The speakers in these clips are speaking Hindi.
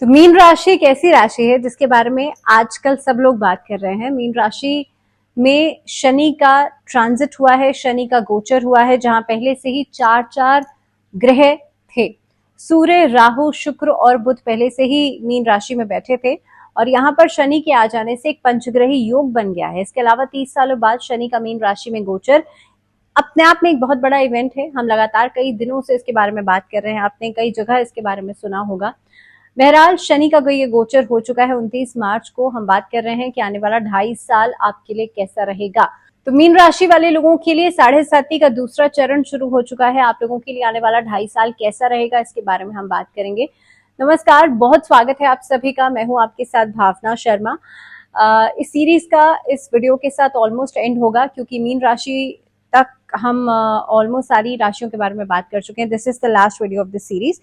तो मीन राशि एक ऐसी राशि है जिसके बारे में आजकल सब लोग बात कर रहे हैं। मीन राशि में शनि का ट्रांजिट हुआ है, शनि का गोचर हुआ है, जहां पहले से ही चार चार ग्रह थे। सूर्य, राहु, शुक्र और बुध पहले से ही मीन राशि में बैठे थे और यहाँ पर शनि के आ जाने से एक पंचग्रही योग बन गया है। इसके अलावा 30 सालों बाद शनि का मीन राशि में गोचर अपने आप में एक बहुत बड़ा इवेंट है। हम लगातार कई दिनों से इसके बारे में बात कर रहे हैं, आपने कई जगह इसके बारे में सुना होगा। बहरहाल शनि का ये गोचर हो चुका है 29 मार्च को। हम बात कर रहे हैं कि आने वाला 2.5 साल आपके लिए कैसा रहेगा। तो मीन राशि वाले लोगों के लिए 7.5 का दूसरा चरण शुरू हो चुका है। आप लोगों के लिए आने वाला 2.5 साल कैसा रहेगा, इसके बारे में हम बात करेंगे। नमस्कार, बहुत स्वागत है आप सभी का। मैं हूं आपके साथ भावना शर्मा। इस सीरीज का इस वीडियो के साथ ऑलमोस्ट एंड होगा, क्योंकि मीन राशि तक हम ऑलमोस्ट सारी राशियों के बारे में बात कर चुके हैं। This is the last video of this series.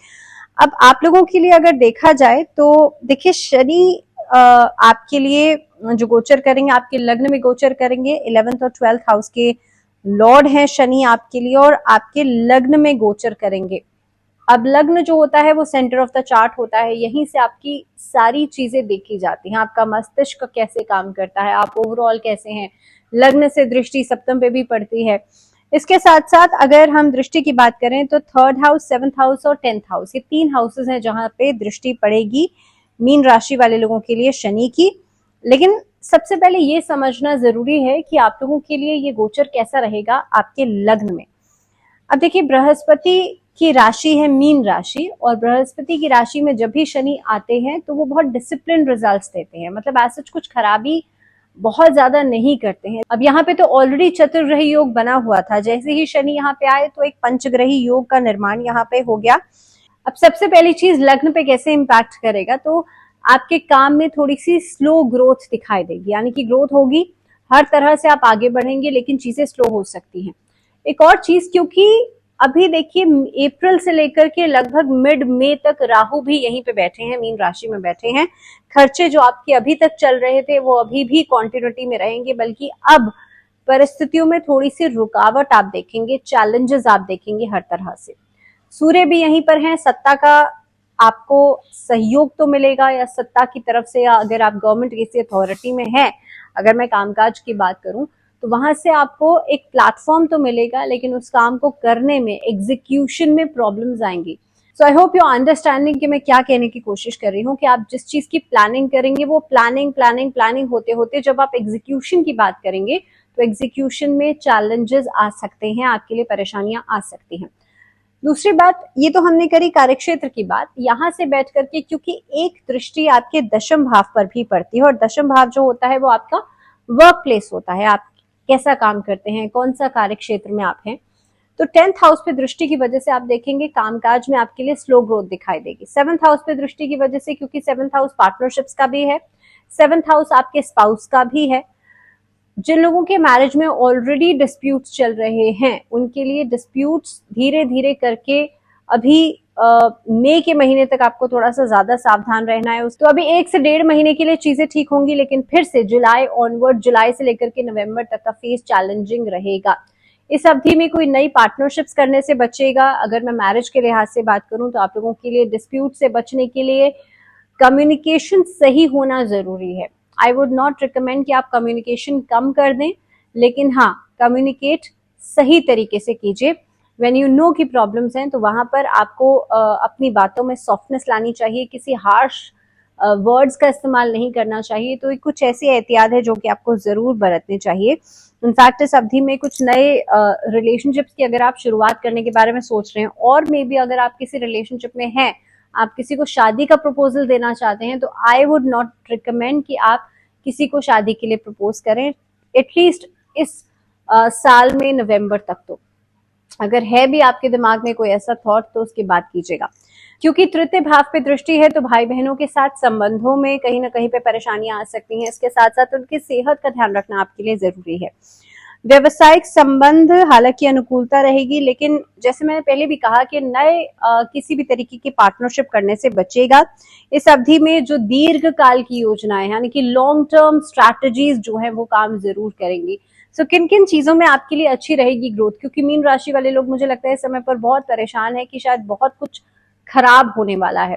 अब आप लोगों के लिए अगर देखा जाए तो देखिए, शनि आपके लिए जो गोचर करेंगे, आपके लग्न में गोचर करेंगे। 11th और 12th हाउस के लॉर्ड हैं शनि आपके लिए, और आपके लग्न में गोचर करेंगे। अब लग्न जो होता है वो सेंटर ऑफ द चार्ट होता है। यहीं से आपकी सारी चीजें देखी जाती हैं। आपका मस्तिष्क कैसे काम करता है, आप ओवरऑल कैसे हैं। लग्न से दृष्टि सप्तम पे भी पड़ती है। इसके साथ साथ अगर हम दृष्टि की बात करें तो 3rd हाउस, 7th हाउस और 10th हाउस, ये 3 हाउसेस हैं जहां पे दृष्टि पड़ेगी मीन राशि वाले लोगों के लिए शनि की। लेकिन सबसे पहले ये समझना जरूरी है कि आप लोगों के लिए ये गोचर कैसा रहेगा आपके लग्न में। अब देखिए, बृहस्पति की राशि है मीन राशि, और बृहस्पति की राशि में जब भी शनि आते हैं तो वो बहुत डिसिप्लिन रिजल्ट्स देते हैं। मतलब ऐसा कुछ खराबी बहुत ज्यादा नहीं करते हैं। अब यहाँ पे तो ऑलरेडी चतुर्ग्रही योग बना हुआ था। जैसे ही शनि यहाँ पे आए तो एक पंचग्रही योग का निर्माण यहाँ पे हो गया। अब सबसे पहली चीज, लग्न पे कैसे इम्पैक्ट करेगा, तो आपके काम में थोड़ी सी स्लो ग्रोथ दिखाई देगी। यानी कि ग्रोथ होगी, हर तरह से आप आगे बढ़ेंगे, लेकिन चीजें स्लो हो सकती हैं। एक और चीज, क्योंकि अभी देखिए अप्रैल से लेकर के लगभग मिड मई तक राहु भी यहीं पे बैठे हैं, मीन राशि में बैठे हैं। खर्चे जो आपके अभी तक चल रहे थे वो अभी भी कॉन्टिन्यूटी में रहेंगे, बल्कि अब परिस्थितियों में थोड़ी सी रुकावट आप देखेंगे, चैलेंजेस आप देखेंगे हर तरह से। सूर्य भी यहीं पर हैं। सत्ता का आपको सहयोग तो मिलेगा, या सत्ता की तरफ से, या अगर आप गवर्नमेंट किसी अथॉरिटी में हैं, अगर मैं कामकाज की बात करूं तो वहां से आपको एक प्लेटफॉर्म तो मिलेगा, लेकिन उस काम को करने में, एग्जीक्यूशन में प्रॉब्लम्स आएंगी। सो आई होप यू अंडरस्टैंडिंग कि मैं क्या कहने की कोशिश कर रही हूँ, कि आप जिस चीज की प्लानिंग करेंगे वो प्लानिंग होते होते जब आप एग्जीक्यूशन की बात करेंगे तो एग्जीक्यूशन में चैलेंजेस आ सकते हैं, आपके लिए परेशानियां आ सकती हैं। दूसरी बात, ये तो हमने करी कार्यक्षेत्र की बात। यहां से बैठ करके, क्योंकि एक दृष्टि आपके दशम भाव पर भी पड़ती है, और दशम भाव जो होता है वो आपका वर्क प्लेस होता है। आप कैसा काम करते हैं, कौन सा कार्य क्षेत्र में आप हैं। तो 10th हाउस पे दृष्टि की वजह से आप देखेंगे कामकाज में आपके लिए स्लो ग्रोथ दिखाई देगी। 7th हाउस पे दृष्टि की वजह से, क्योंकि 7th हाउस पार्टनरशिप्स का भी है, 7th हाउस आपके स्पाउस का भी है। जिन लोगों के मैरिज में ऑलरेडी डिस्प्यूट्स चल रहे हैं, उनके लिए डिस्प्यूट्स धीरे धीरे करके अभी मई के महीने तक आपको थोड़ा सा ज्यादा सावधान रहना है। तो अभी 1 से 1.5 महीने के लिए चीजें ठीक होंगी, लेकिन फिर से जुलाई ऑनवर्ड, जुलाई से लेकर के नवंबर तक का फेज चैलेंजिंग रहेगा। इस अवधि में कोई नई पार्टनरशिप्स करने से बचेगा। अगर मैं मैरिज के लिहाज से बात करूं तो आप लोगों के लिए डिस्प्यूट से बचने के लिए कम्युनिकेशन सही होना जरूरी है। आई वुड नॉट रिकमेंड कि आप कम्युनिकेशन कम कर दें, लेकिन हाँ, कम्युनिकेट सही तरीके से कीजिए। व्हेन यू नो कि प्रॉब्लम्स हैं तो वहां पर आपको अपनी बातों में सॉफ्टनेस लानी चाहिए, किसी हार्श वर्ड्स का इस्तेमाल नहीं करना चाहिए। तो कुछ ऐसी एहतियात है जो कि आपको जरूर बरतनी चाहिए। इनफैक्ट इस अवधि में कुछ नए रिलेशनशिप्स की अगर आप शुरुआत करने के बारे में सोच रहे हैं, और मे बी अगर आप किसी रिलेशनशिप में हैं, आप किसी को शादी का प्रपोजल देना चाहते हैं, तो आई वुड नॉट रिकमेंड कि आप किसी को शादी के लिए प्रपोज करें, एटलीस्ट इस साल में नवंबर तक। तो अगर है भी आपके दिमाग में कोई ऐसा थॉट तो उसकी बात कीजिएगा। क्योंकि तृतीय भाव पे दृष्टि है तो भाई बहनों के साथ संबंधों में कहीं ना कहीं पे परेशानियां आ सकती हैं। इसके साथ साथ उनकी सेहत का ध्यान रखना आपके लिए जरूरी है। व्यवसायिक संबंध हालांकि अनुकूलता रहेगी, लेकिन जैसे मैंने पहले भी कहा कि नए किसी भी तरीके की पार्टनरशिप करने से बचेगा। इस अवधि में जो दीर्घ काल की योजनाएं, यानी कि लॉन्ग टर्म स्ट्रैटेजीज जो है वो काम जरूर करेंगी। सो किन किन चीजों में आपके लिए अच्छी रहेगी ग्रोथ, क्योंकि मीन राशि वाले लोग मुझे लगता है इस समय पर बहुत परेशान है कि शायद बहुत कुछ खराब होने वाला है।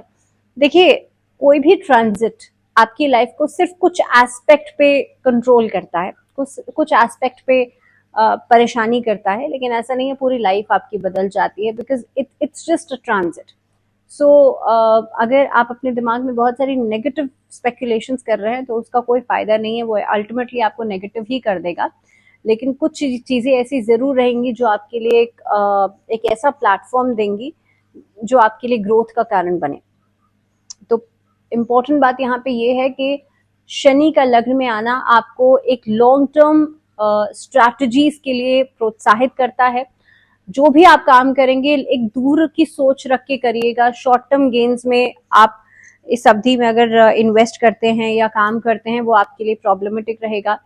देखिए, कोई भी ट्रांजिट आपकी लाइफ को सिर्फ कुछ एस्पेक्ट पे कंट्रोल करता है, कुछ एस्पेक्ट पे परेशानी करता है, लेकिन ऐसा नहीं है पूरी लाइफ आपकी बदल जाती है, because it's just a transit. So अगर आप अपने दिमाग में बहुत सारी नेगेटिव स्पेकुलेशंस कर रहे हैं तो उसका कोई फायदा नहीं है, वो अल्टीमेटली आपको नेगेटिव ही कर देगा। लेकिन कुछ चीजें ऐसी जरूर रहेंगी जो आपके लिए एक ऐसा प्लेटफॉर्म देंगी जो आपके लिए ग्रोथ का कारण बने। तो इम्पोर्टेंट बात यहाँ पे ये है कि शनि का लग्न में आना आपको एक लॉन्ग टर्म स्ट्रैटेजीज के लिए प्रोत्साहित करता है। जो भी आप काम करेंगे एक दूर की सोच रख के करिएगा। शॉर्ट टर्म गेन्स में आप इस अवधि में अगर इन्वेस्ट करते हैं या काम करते हैं वो आपके लिए प्रॉब्लमेटिक रहेगा।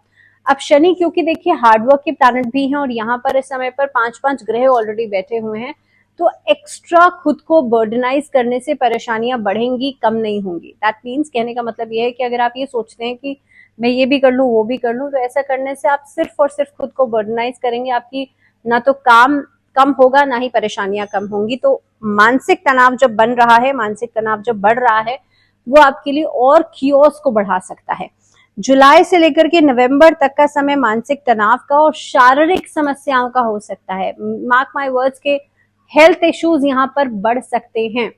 अब शनि क्योंकि देखिए हार्डवर्क के प्लैनेट भी हैं और यहाँ पर इस समय पर 5-5 ग्रह ऑलरेडी बैठे हुए हैं, तो एक्स्ट्रा खुद को बर्डनाइज करने से परेशानियां बढ़ेंगी, कम नहीं होंगी। दैट मीन्स कहने का मतलब ये है कि अगर आप ये सोचते हैं कि मैं ये भी कर लूं वो भी कर लूं, तो ऐसा करने से आप सिर्फ और सिर्फ खुद को बर्डनाइज करेंगे। आपकी ना तो काम कम होगा ना ही परेशानियां कम होंगी। तो मानसिक तनाव जब बन रहा है, मानसिक तनाव जब बढ़ रहा है, वो आपके लिए और कियोस को बढ़ा सकता है। जुलाई से लेकर के नवंबर तक का समय मानसिक तनाव का और शारीरिक समस्याओं का हो सकता है। मार्क माय वर्ड्स के हेल्थ इश्यूज यहाँ पर बढ़ सकते हैं।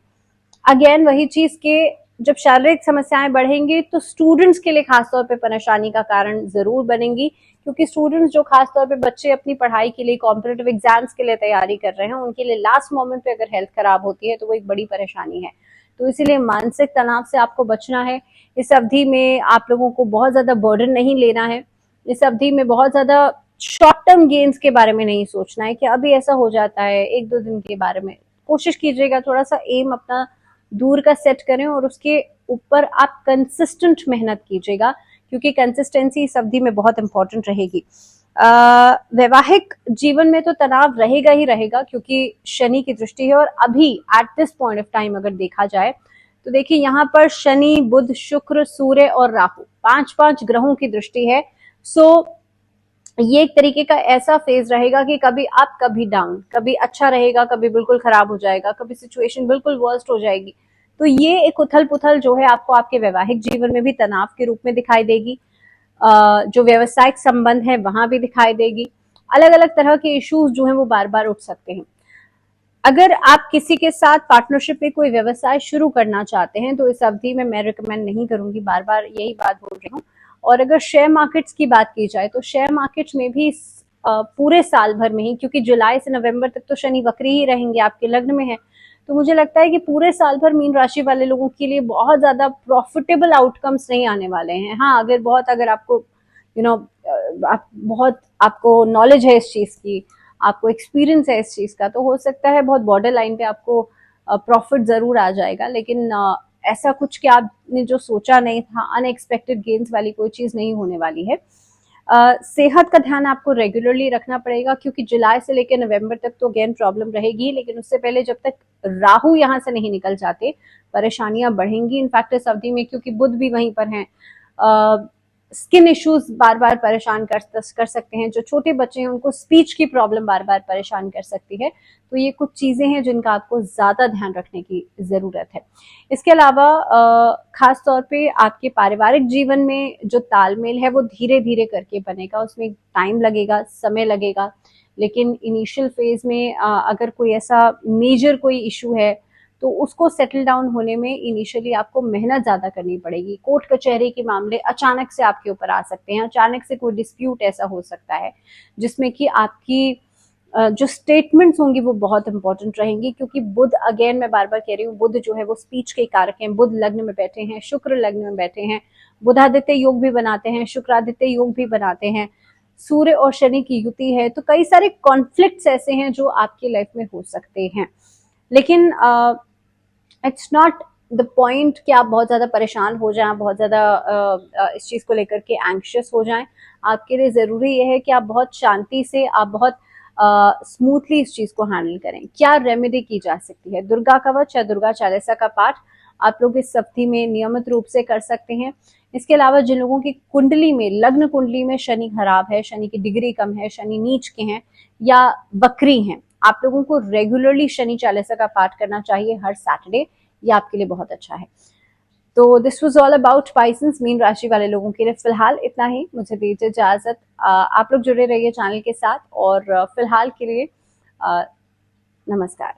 अगेन वही चीज के जब शारीरिक समस्याएं बढ़ेंगी तो स्टूडेंट्स के लिए खासतौर पे परेशानी का कारण जरूर बनेंगी, क्योंकि स्टूडेंट्स जो खासतौर पे बच्चे अपनी पढ़ाई के लिए कॉम्पिटिटिव एग्जाम्स के लिए तैयारी कर रहे हैं, उनके लिए लास्ट मोमेंट पे अगर हेल्थ खराब होती है तो वो एक बड़ी परेशानी है। तो इसीलिए मानसिक तनाव से आपको बचना है। इस अवधि में आप लोगों को बहुत ज्यादा बर्डन नहीं लेना है। इस अवधि में बहुत ज्यादा शॉर्ट टर्म गेन्स के बारे में नहीं सोचना है कि अभी ऐसा हो जाता है, 1-2 दिन के बारे में कोशिश कीजिएगा। थोड़ा सा एम अपना दूर का सेट करें और उसके ऊपर आप कंसिस्टेंट मेहनत कीजिएगा, क्योंकि कंसिस्टेंसी इस अवधि में बहुत इंपॉर्टेंट रहेगी। वैवाहिक जीवन में तो तनाव रहेगा ही रहेगा, क्योंकि शनि की दृष्टि है। और अभी at this point of time अगर देखा जाए तो देखिए यहाँ पर शनि, बुध, शुक्र, सूर्य और राहु 5-5 ग्रहों की दृष्टि है। सो ये एक तरीके का ऐसा फेज रहेगा कि कभी अप कभी डाउन, कभी अच्छा रहेगा कभी बिल्कुल खराब हो जाएगा, कभी सिचुएशन बिल्कुल वर्स्ट हो जाएगी। तो ये एक उथल पुथल जो है आपको आपके वैवाहिक जीवन में भी तनाव के रूप में दिखाई देगी। जो व्यवसायिक संबंध है वहां भी दिखाई देगी। अलग अलग तरह के इश्यूज जो है वो बार बार उठ सकते हैं। अगर आप किसी के साथ पार्टनरशिप में कोई व्यवसाय शुरू करना चाहते हैं तो इस अवधि में मैं रिकमेंड नहीं करूंगी, बार बार यही बात बोल रही हूँ। और अगर शेयर मार्केट्स की बात की जाए तो शेयर मार्केट्स में भी पूरे साल भर में ही, क्योंकि जुलाई से नवंबर तक तो शनि वक्री ही रहेंगे, आपके लग्न में है, तो मुझे लगता है कि पूरे साल भर मीन राशि वाले लोगों के लिए बहुत ज्यादा प्रॉफिटेबल आउटकम्स नहीं आने वाले हैं। हाँ, अगर आपको आप बहुत आपको नॉलेज है इस चीज की, आपको एक्सपीरियंस है इस चीज का, तो हो सकता है बहुत बॉर्डर लाइन पे आपको प्रॉफिट जरूर आ जाएगा। लेकिन ऐसा कुछ कि आपने जो सोचा नहीं था, अनएक्सपेक्टेड गेन्स वाली कोई चीज नहीं होने वाली है। सेहत का ध्यान आपको रेगुलरली रखना पड़ेगा, क्योंकि जुलाई से लेकर नवंबर तक तो अगेन प्रॉब्लम रहेगी, लेकिन उससे पहले जब तक राहु यहाँ से नहीं निकल जाते परेशानियां बढ़ेंगी। इनफैक्ट इस अवधि में क्योंकि बुध भी वहीं पर हैं, स्किन इश्यूज बार बार परेशान कर सकते हैं। जो छोटे बच्चे हैं उनको स्पीच की प्रॉब्लम बार बार परेशान कर सकती है। तो ये कुछ चीजें हैं जिनका आपको ज्यादा ध्यान रखने की जरूरत है। इसके अलावा खास तौर पे आपके पारिवारिक जीवन में जो तालमेल है वो धीरे धीरे करके बनेगा, उसमें टाइम लगेगा, समय लगेगा। लेकिन इनिशियल फेज में अगर कोई ऐसा मेजर कोई इशू है तो उसको सेटल डाउन होने में इनिशियली आपको मेहनत ज्यादा करनी पड़ेगी। कोर्ट कचहरी के मामले अचानक से आपके ऊपर आ सकते हैं, अचानक से कोई डिस्प्यूट ऐसा हो सकता है जिसमें कि आपकी जो स्टेटमेंट्स होंगी वो बहुत इंपॉर्टेंट रहेंगी, क्योंकि बुध, अगेन मैं बार बार कह रही हूँ, बुध जो है वो स्पीच के कारक हैं। बुध लग्न में बैठे हैं, शुक्र लग्न में बैठे हैं, बुधादित्य योग भी बनाते हैं, शुक्रादित्य योग भी बनाते हैं, सूर्य और शनि की युति है। तो कई सारे कॉन्फ्लिक्ट्स ऐसे हैं जो आपकी लाइफ में हो सकते हैं। लेकिन इट्स नॉट द पॉइंट कि आप बहुत ज्यादा परेशान हो जाएं, बहुत ज्यादा इस चीज को लेकर के एंग्शियस हो जाएं। आपके लिए जरूरी यह है कि आप बहुत शांति से, आप बहुत स्मूथली इस चीज को हैंडल करें। क्या रेमेडी की जा सकती है? दुर्गा कवच या दुर्गा चालीसा का पाठ आप लोग इस सप्ताह में नियमित रूप से कर सकते हैं। इसके अलावा जिन लोगों की कुंडली में, लग्न कुंडली में शनि खराब है, शनि की डिग्री कम है, शनि नीच के हैं या वक्री हैं, आप लोगों को रेगुलरली शनि चालीसा का पाठ करना चाहिए हर सैटरडे। ये आपके लिए बहुत अच्छा है। तो this was all about Pisceans, मीन राशि वाले लोगों के लिए फिलहाल इतना ही। मुझे दीजिए इजाजत। आप लोग जुड़े रहिए चैनल के साथ, और फिलहाल के लिए नमस्कार।